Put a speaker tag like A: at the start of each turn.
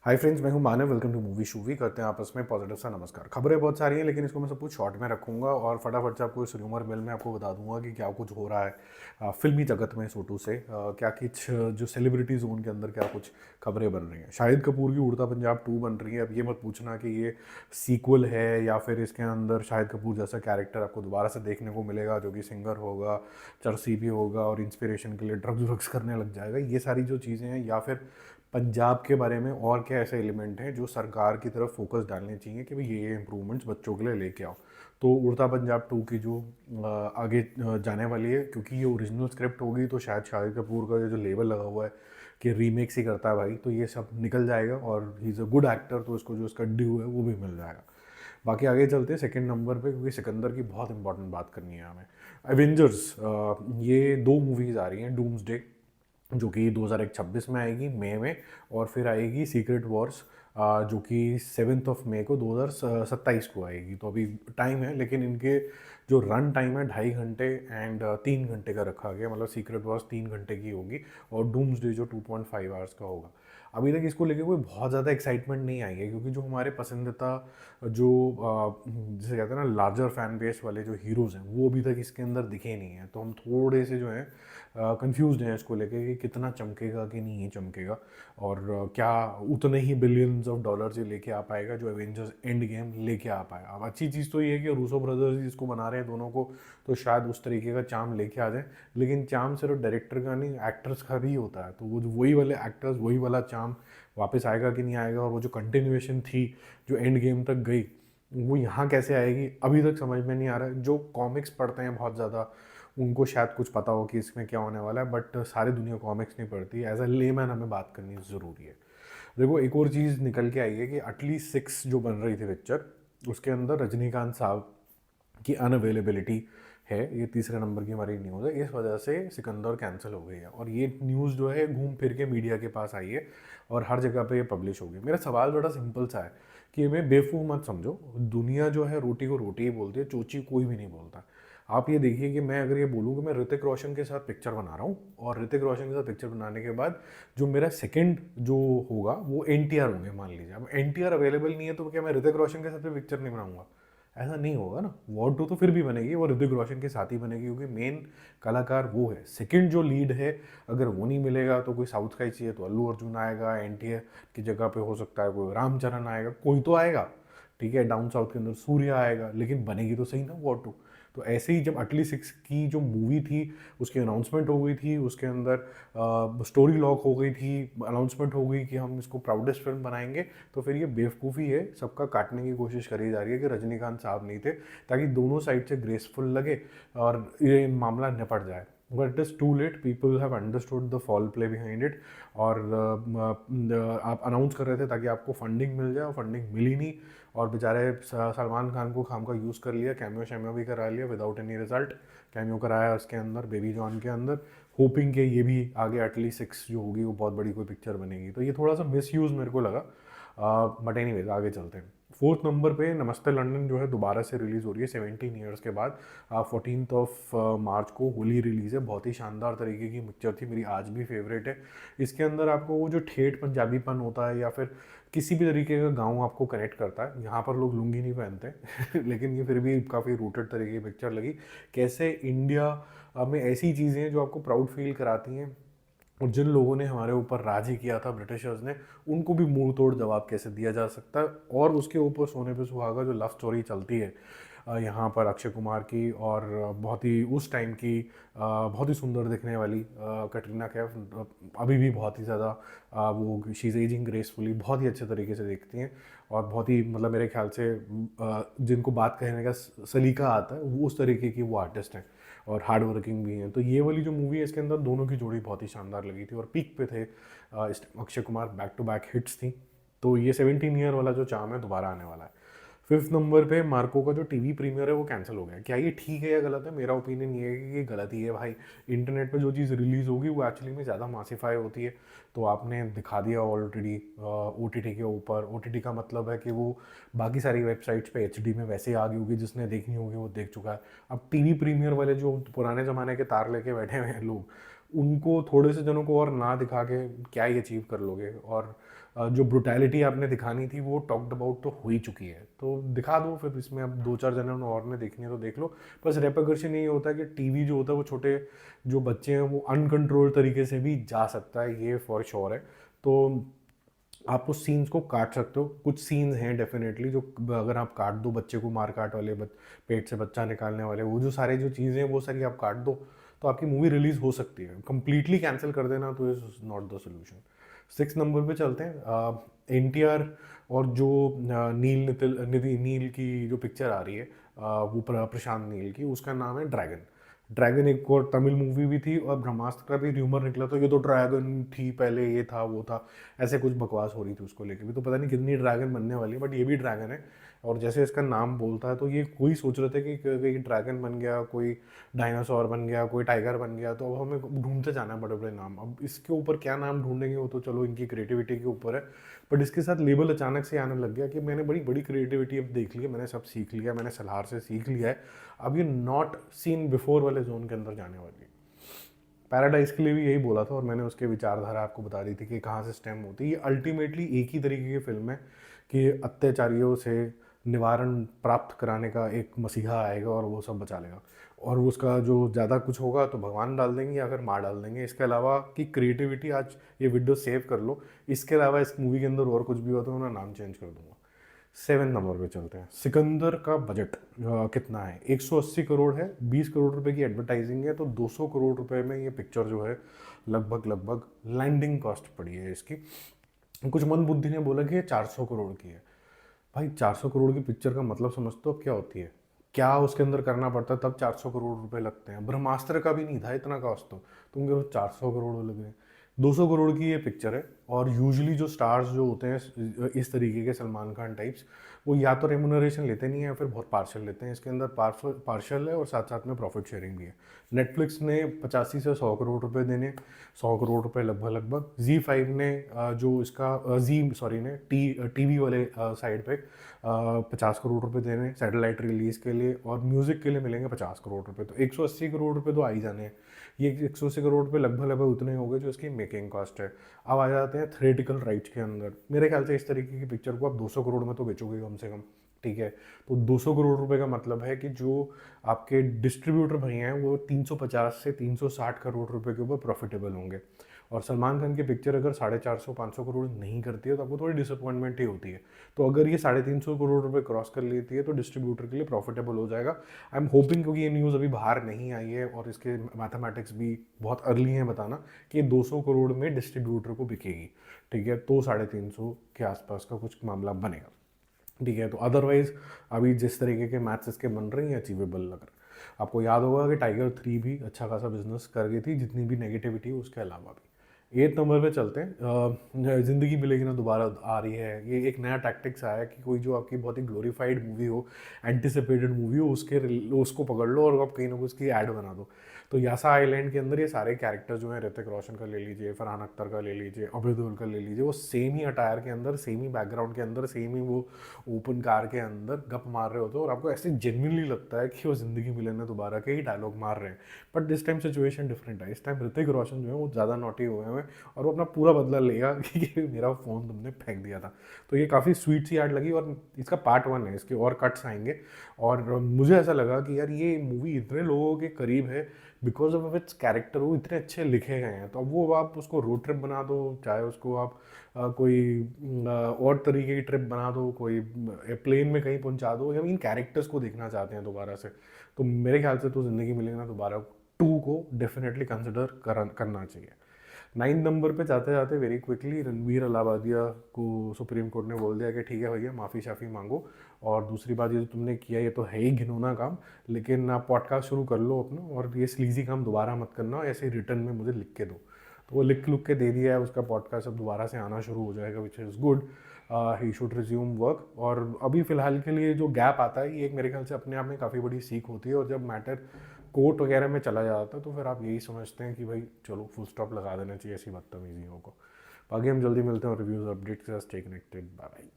A: हाय friends, मैं हूं Manav. Welcome to movie shoovy. करते हैं आपस में पॉजिटिव सा नमस्कार। खबरें बहुत सारी हैं, लेकिन इसको मैं सब कुछ शॉर्ट में रखूंगा और फटाफट से आपको इस र्यूमर मिल में आपको बता दूंगा कि क्या कुछ हो रहा है फिल्मी जगत में। सोटू से क्या कुछ जो सेलिब्रिटी जोन के अंदर क्या कुछ खबरें बन रही हैं। शाहिद कपूर की उड़ता पंजाब 2 बन रही है। अब ये मत पूछना कि ये सीक्वल है या फिर इसके अंदर शाहिद कपूर जैसा कैरेक्टर आपको दोबारा से देखने को मिलेगा, जो कि सिंगर होगा, चरसी भी होगा और इंस्पिरेशन के लिए ड्रग्स वग्स करने लग जाएगा। ये सारी जो चीज़ें हैं, या फिर पंजाब के बारे में और क्या ऐसे एलिमेंट हैं जो सरकार की तरफ फोकस डालने चाहिए कि भाई ये इम्प्रूवमेंट्स बच्चों के लिए लेके आओ। तो उड़ता पंजाब 2 की जो आगे जाने वाली है, क्योंकि ये ओरिजिनल स्क्रिप्ट होगी तो शायद शाहिद कपूर का जो लेवल लगा हुआ है कि रीमेक्स ही करता है भाई, तो ये सब निकल जाएगा और he is a good actor, तो इसको जो इसका ड्यू है वो भी मिल जाएगा। बाकी आगे चलते हैं सेकंड नंबर पे, क्योंकि सिकंदर की बहुत इंपॉर्टेंट बात करनी है हमें। एवेंजर्स, ये 2 मूवीज़ आ रही हैं। डूम्सडे जो कि 2026 में आएगी मई में, और फिर आएगी सीक्रेट वॉर्स जो कि 7 मई को 2027 को आएगी। तो अभी टाइम है, लेकिन इनके जो रन टाइम है 2.5 घंटे एंड 3 घंटे का रखा गया। मतलब सीक्रेट वॉर्स 3 घंटे की होगी और डूम्सडे जो 2.5 आवर्स का होगा। अभी तक इसको लेके कोई बहुत ज़्यादा एक्साइटमेंट नहीं आई है, क्योंकि जो हमारे पसंदीदा जो जिसे कहते हैं ना लार्जर फैन बेस वाले जो हीरोज़ हैं, वो अभी तक इसके अंदर दिखे नहीं हैं। तो हम थोड़े से जो हैं कंफ्यूज हैं इसको लेके कि कितना चमकेगा कि नहीं चमकेगा, और क्या उतने ही बिलियंस ऑफ डॉलर्स ये लेके आ पाएगा जो एवेंजर्स एंड गेम लेके आ पाएगा। अब अच्छी चीज़ तो ये है कि रूसो ब्रदर्स ही इसको बना रहे हैं दोनों को, तो शायद उस तरीके का चार्म लेके आ जाए। लेकिन चार्म सिर्फ डायरेक्टर का नहीं, एक्टर्स का भी होता है। तो वो वही वाले एक्टर्स, वही वाला चार्म वापस आएगा कि नहीं आएगा, और वो जो कंटिन्यूएशन थी जो एंड गेम तक गई, वो यहाँ कैसे आएगी अभी तक समझ में नहीं आ रहा है। जो कॉमिक्स पढ़ते हैं बहुत ज़्यादा, उनको शायद कुछ पता हो कि इसमें क्या होने वाला है, बट सारी दुनिया कॉमिक्स नहीं पढ़ती। एज अ लेमैन हमें बात करनी ज़रूरी है। देखो, एक और चीज़ निकल के आई है कि अटली 6 जो बन रही थी पिक्चर, उसके अंदर रजनीकांत साहब की अनअवेलेबिलिटी है। ये तीसरे नंबर की हमारी न्यूज़ है। इस वजह से सिकंदर कैंसिल हो गई है, और ये न्यूज़ जो है घूम फिर के मीडिया के पास आई है और हर जगह पे ये पब्लिश होगी। मेरा सवाल बड़ा सिंपल सा है कि हमें बेवकूफ़ मत समझो। दुनिया जो है रोटी को रोटी ही बोलती है, चोची कोई भी नहीं बोलता। आप ये देखिए कि मैं अगर ये बोलूँ कि मैं ऋतिक रोशन के साथ पिक्चर बना रहा हूँ, और ऋतिक रोशन के साथ पिक्चर बनाने के बाद जो मेरा सेकंड जो होगा वो एनटीआर होंगे, मान लीजिए। अब एनटीआर अवेलेबल नहीं है, तो क्या मैं ऋतिक रोशन के साथ भी पिक्चर नहीं बनाऊंगा? ऐसा नहीं होगा ना। वॉर 2 तो फिर भी बनेगी, वो ऋतिक रोशन के साथ ही बनेगी, क्योंकि मेन कलाकार वो है। सेकंड जो लीड है, अगर वो नहीं मिलेगा तो कोई साउथ का ही चाहिए, तो अल्लू अर्जुन आएगा। एनटीआर की जगह पे हो सकता है कोई रामचरण आएगा, कोई तो आएगा। ठीक है, डाउन साउथ के अंदर सूर्य आएगा, लेकिन बनेगी तो सही ना वॉर 2। तो ऐसे ही जब अटली 6 की जो मूवी थी उसकी अनाउंसमेंट हो गई थी, उसके अंदर स्टोरी लॉक हो गई थी, अनाउंसमेंट हो गई कि हम इसको प्राउडेस्ट फिल्म बनाएंगे, तो फिर ये बेवकूफ़ी है, सबका काटने की कोशिश करी जा रही है कि रजनीकांत साहब नहीं थे, ताकि दोनों साइड से ग्रेसफुल लगे और ये मामला निपट जाए। But it is too late, people have understood the foul play behind it. और आप अनाउंस कर रहे थे ताकि आपको फंडिंग मिल जाए, और फंडिंग मिली नहीं, और बेचारे सलमान खान को खाम का यूज़ कर लिया, कैमियो शैमियो भी करा लिया विदाउट एनी रिजल्ट। कैमियो कराया उसके अंदर बेबी जॉन के अंदर, होपिंग के ये भी आगे अटली 6 जो होगी वो बहुत बड़ी कोई पिक्चर बनेगी। तो ये थोड़ा सा मिस यूज़ मेरे को लगा। बट एनीवेज आगे चलते हैं। फोर्थ नंबर पे नमस्ते लंदन जो है दोबारा से रिलीज़ हो रही है 17 ईयर्स के बाद। 14 मार्च को होली रिलीज़ है। बहुत ही शानदार तरीके की पिक्चर थी, मेरी आज भी फेवरेट है। इसके अंदर आपको वो जो ठेठ पंजाबीपन होता है, या फिर किसी भी तरीके का गाँव आपको कनेक्ट करता है। यहाँ पर लोग लुंगी नहीं पहनते लेकिन ये फिर भी काफ़ी रूटेड तरीके की पिक्चर लगी। कैसे इंडिया में ऐसी चीज़ें हैं जो आपको प्राउड फील कराती हैं, और जिन लोगों ने हमारे ऊपर राज ही किया था, ब्रिटिशर्स ने, उनको भी मुंह तोड़ जवाब कैसे दिया जा सकता है। और उसके ऊपर सोने पे सुहागा जो लव स्टोरी चलती है यहाँ पर अक्षय कुमार की, और बहुत ही उस टाइम की बहुत ही सुंदर दिखने वाली कटरीना कैफ, अभी भी बहुत ही ज़्यादा वो शी इज़ एजिंग ग्रेसफुली, बहुत ही अच्छे तरीके से दिखती हैं। और बहुत ही मतलब मेरे ख्याल से जिनको बात कहने का सलीका आता है, वो उस तरीके की वो आर्टिस्ट हैं, और हार्ड वर्किंग भी हैं। तो ये वाली जो मूवी है इसके अंदर दोनों की जोड़ी बहुत ही शानदार लगी थी, और पीक पे थे Akshay Kumar, back to back hits थी। तो ये 17 ईयर वाला जो चार्म है दोबारा आने वाला है। फिफ्थ नंबर पे मार्को का जो टीवी प्रीमियर है वो कैंसिल हो गया। क्या ये ठीक है या गलत है? मेरा ओपिनियन ये है कि ये गलत ही है भाई। इंटरनेट पे जो चीज़ रिलीज़ होगी वो एक्चुअली में ज़्यादा मासीफाई होती है। तो आपने दिखा दिया ऑलरेडी ओटीटी के ऊपर। ओटीटी का मतलब है कि वो बाकी सारी वेबसाइट्स पे एचडी में वैसे आ गई होगी, जिसने देखनी होगी वो देख चुका है। अब टीवी प्रीमियर वाले जो पुराने ज़माने के तार लेके बैठे हुए हैं लोग, उनको थोड़े से जनों को और ना दिखा के क्या ही अचीव कर लोगे। और जो ब्रुटैलिटी आपने दिखानी थी वो टॉक्ड अबाउट तो हो ही चुकी है, तो दिखा दो फिर। इसमें अब 2-4 जनों और ने देखनी है तो देख लो। बस रेपरकशन यही होता है कि टीवी जो होता है वो छोटे जो बच्चे हैं वो अनकंट्रोल तरीके से भी जा सकता है, ये फॉर श्योर है। तो आप उस सीन्स को काट सकते हो, कुछ सीन्स हैं डेफिनेटली जो अगर आप काट दो, बच्चे को मार काट वाले, पेट से बच्चा निकालने वाले, वो जो सारे जो चीज़ें हैं वो सारी आप काट दो तो आपकी मूवी रिलीज हो सकती है। कंप्लीटली कैंसिल कर देना तो is not the solution. 6 number पे चलते हैं। NTR और जो नील की जो पिक्चर आ रही है, वो प्रशांत नील की, उसका नाम है ड्रैगन। ड्रैगन एक और तमिल मूवी भी थी और ब्रह्मास्त्र का भी र्यूमर निकला था, ये तो ड्रैगन थी पहले, ये था वो था, ऐसे कुछ बकवास हो रही थी उसको लेके भी। तो पता नहीं कितनी ड्रैगन बनने वाली है, बट ये भी ड्रैगन है। और जैसे इसका नाम बोलता है तो ये कोई सोच रहे थे कि कोई ड्रैगन बन गया, कोई डायनासोर बन गया, कोई टाइगर बन गया, तो अब हमें ढूंढते जाना है बड़े बड़े नाम। अब इसके ऊपर क्या नाम ढूंढेंगे वो तो चलो इनकी क्रिएटिविटी के ऊपर है, बट इसके साथ लेबल अचानक से आने लग गया कि मैंने बड़ी बड़ी क्रिएटिविटी अब देख ली है, मैंने सब सीख लिया, मैंने सलार से सीख लिया है, अब ये नॉट सीन बिफोर वाले जोन के अंदर जाने वाली है। पैराडाइज के लिए भी यही बोला था और मैंने उसके विचारधारा आपको बता दी थी कि कहाँ से स्टेम होती है। ये अल्टीमेटली एक ही तरीके की फिल्म है कि अत्याचारियों से निवारण प्राप्त कराने का एक मसीहा आएगा और वो सब बचा लेगा, और उसका जो ज़्यादा कुछ होगा तो भगवान डाल देंगे या फिर मार डाल देंगे। इसके अलावा कि क्रिएटिविटी, आज ये वीडियो सेव कर लो, इसके अलावा इस मूवी के अंदर और कुछ भी हो तो मैं नाम चेंज कर दूंगा। 7 नंबर पे चलते हैं। सिकंदर का बजट कितना है? 180 करोड़ है, 20 करोड़ रुपए की एडवर्टाइजिंग है, तो 200 करोड़ रुपए में ये पिक्चर जो है लगभग लैंडिंग कॉस्ट पड़ी है इसकी। कुछ मंद बुद्धि ने बोला कि ये 400 करोड़ की है। भाई 400 करोड़ की पिक्चर का मतलब समझते हो अब क्या होती है, क्या उसके अंदर करना पड़ता है तब 400 करोड़ रुपए लगते हैं। ब्रह्मास्त्र का भी नहीं था इतना कॉस्ट, तो तुम कह रहे हो 400 करोड़ लग गए। 200 करोड़ की ये पिक्चर है, और यूजुअली जो स्टार्स जो होते हैं इस तरीके के, सलमान खान टाइप्स, वो या तो रेमुनरेशन लेते नहीं है या फिर बहुत पार्शल लेते हैं। इसके अंदर पार्शल है और साथ साथ में प्रॉफिट शेयरिंग भी है। नेटफ्लिक्स ने 85 से 100 करोड़ रुपए देने, 100 करोड़ रुपए लगभग। Z5 ने जो इसका जी ने टीवी वाले साइड पे 50 करोड़ रुपए देने सैटेलाइट रिलीज़ के लिए, और म्यूज़िक के लिए मिलेंगे 50 करोड़ रुपए। तो 180 करोड़ रुपए तो आ ही जाने हैं। ये 180 करोड़ रुपए लगभग उतने हो गए जो इसकी मेकिंग कॉस्ट है। अब आ जाते हैं थिएटिकल राइट्स के अंदर। मेरे ख्याल से इस तरीके की पिक्चर को आप 200 करोड़ में तो बेचोगे कम से कम, ठीक है। तो 200 करोड़ रुपए का मतलब है कि जो आपके डिस्ट्रीब्यूटर भैया हैं वो 350 से 360 करोड़ रुपए के ऊपर प्रॉफिटेबल होंगे। और सलमान खान की पिक्चर अगर 450-500 करोड़ नहीं करती है तो आपको थोड़ी डिसअपॉइंटमेंट ही होती है। तो अगर ये 350 करोड़ रुपए क्रॉस कर लेती है तो डिस्ट्रीब्यूटर के लिए प्रॉफिटेबल हो जाएगा। आई एम होपिंग, क्योंकि ये न्यूज़ अभी बाहर नहीं आई है और इसके मैथमेटिक्स भी बहुत अर्ली हैं बताना, कि 200 करोड़ में डिस्ट्रीब्यूटर को बिकेगी, ठीक है। तो 350 के आसपास का कुछ मामला बनेगा, ठीक है। तो अदरवाइज अभी जिस तरीके के मैथ्स इसके बन रहे हैं अचीवेबल लग रहा है। आपको याद होगा कि टाइगर 3 भी अच्छा खासा बिजनेस कर गई थी, जितनी भी नेगेटिविटी उसके अलावा भी। 8 नंबर पे चलते हैं। ज़िंदगी मिलेगी ना दोबारा आ रही है। ये एक नया टैक्टिक्स आया कि कोई जो आपकी बहुत ही ग्लोरीफाइड मूवी हो, एंटिसिपेटेड मूवी हो, उसको पकड़ लो और आप कहीं ना कुछ उसकी ऐड बना दो। तो यासा आइलैंड के अंदर ये सारे कैरेक्टर जो हैं, ऋतिक रोशन का ले लीजिए, फरहान अख्तर का ले लीजिए, अभय देओल का ले लीजिए, वो सेम ही अटायर के अंदर, सेम ही बैकग्राउंड के अंदर, सेम ही वो ओपन कार के अंदर गप मार रहे होते हैं, और आपको ऐसे जेन्युइनली लगता है कि वो ज़िंदगी मिले ना दोबारा के ही डायलॉग मार रहे हैं। But this time situation different है। इस टाइम ऋतिक रोशन जो है वो ज़्यादा नॉटी हुए हैं और वो अपना पूरा बदला लेगा कि मेरा फ़ोन तुमने फेंक दिया था। तो ये काफ़ी स्वीट सी ऐड लगी, और इसका पार्ट 1 है, इसके और कट्स आएंगे। और मुझे ऐसा लगा कि यार ये मूवी इतने लोगों के करीब है बिकॉज ऑफ इट्स कैरेक्टर, वो इतने अच्छे लिखे गए हैं। तो अब वो आप उसको रोड ट्रिप बना दो, चाहे उसको आप कोई और तरीके की ट्रिप बना दो, कोई प्लेन में कहीं पहुंचा दो, या इन कैरेक्टर्स को देखना चाहते हैं दोबारा से, तो मेरे ख्याल से तो ज़िंदगी मिलेगी ना दोबारा 2 को डेफिनेटली कंसिडर करना चाहिए। 9 नंबर पे जाते जाते वेरी क्विकली, रणवीर अलाहाबादिया को सुप्रीम कोर्ट ने बोल दिया कि ठीक है भैया, माफ़ी शाफ़ी मांगो, और दूसरी बात ये जो तुमने किया ये तो है ही घिनौना काम, लेकिन आप पॉडकास्ट शुरू कर लो अपना, और ये स्लीजी काम दोबारा मत करना, ऐसे रिटर्न में मुझे लिख के दो। तो वो लिख के दे दिया है, उसका पॉडकास्ट अब दोबारा से आना शुरू हो जाएगा, which is good. He should resume work. और अभी फ़िलहाल के लिए जो गैप आता है, ये एक मेरे ख्याल से अपने आप में काफ़ी बड़ी सीख होती है, और जब मैटर कोर्ट वगैरह में चला जाता है तो फिर आप यही समझते हैं कि भाई चलो फुल स्टॉप लगा देना चाहिए ऐसी बदतमीजियों को। बाकी हम जल्दी मिलते हैं रिव्यूज़ अपडेट के साथ। Stay connected, bye bye.